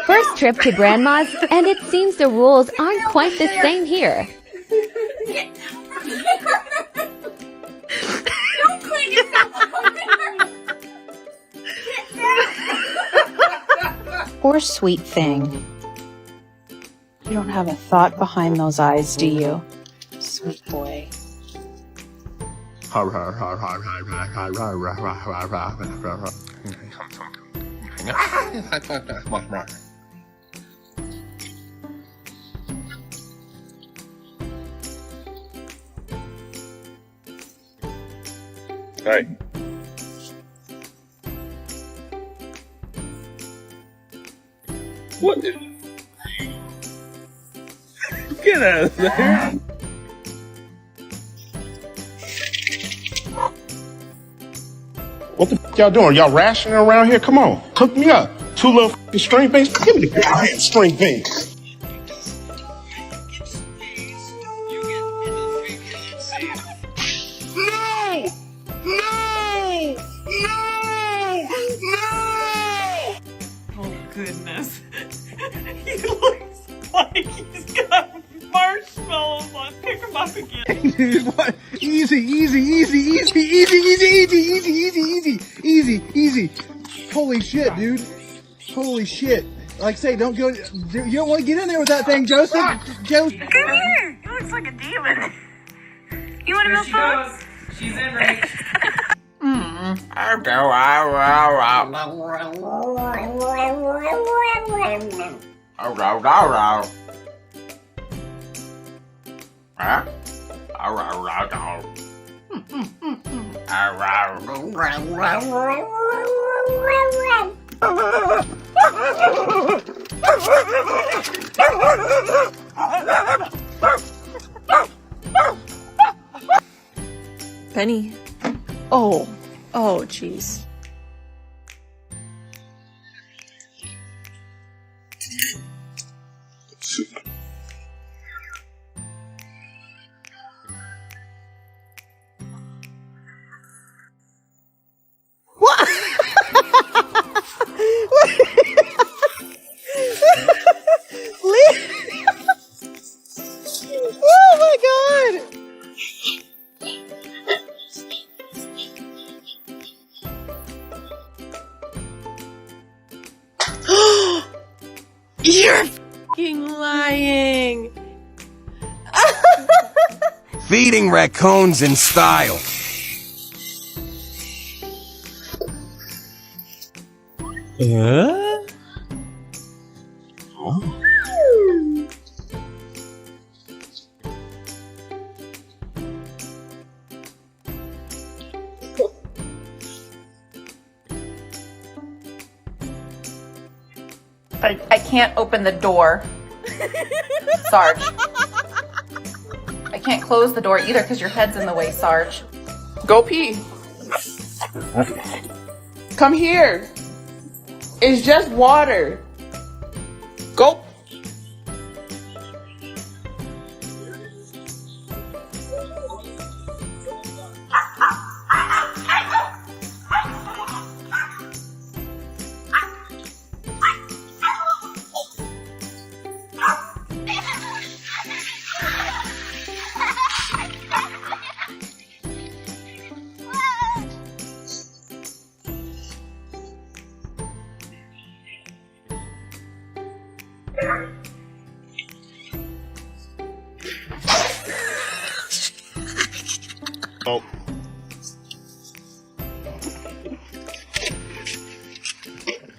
First trip to Grandma's, and it seems the rules aren't quite the same here. Don't clean yourself. Poor sweet thing. You don't have a thought behind those eyes, do you? Sweet boy. Hey. What is... Get out of there. What the f y'all doing? Y'all rationing around here? Come on, hook me up. 2 little f***ing string beans. Give me the goddamn string beans. No! No! No! No! Oh goodness. He looks like he's got marshmallows on. Pick him up again. Dude, what? Easy. Holy shit, dude. Holy shit. Like I say, don't go. You don't want to get in there with that thing, Joseph. Joseph. Come here. He looks like a demon. You want to milk folks? She's in range. Penny. Oh, jeez. What? Oh my god! You're f***ing lying. Feeding raccoons in style. I can't open the door. Sarge. I can't close the door either because your head's in the way, Sarge. Go pee. Come here. It's just water. Go. Oh.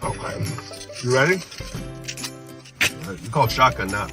Okay. You ready? You call shotgun now.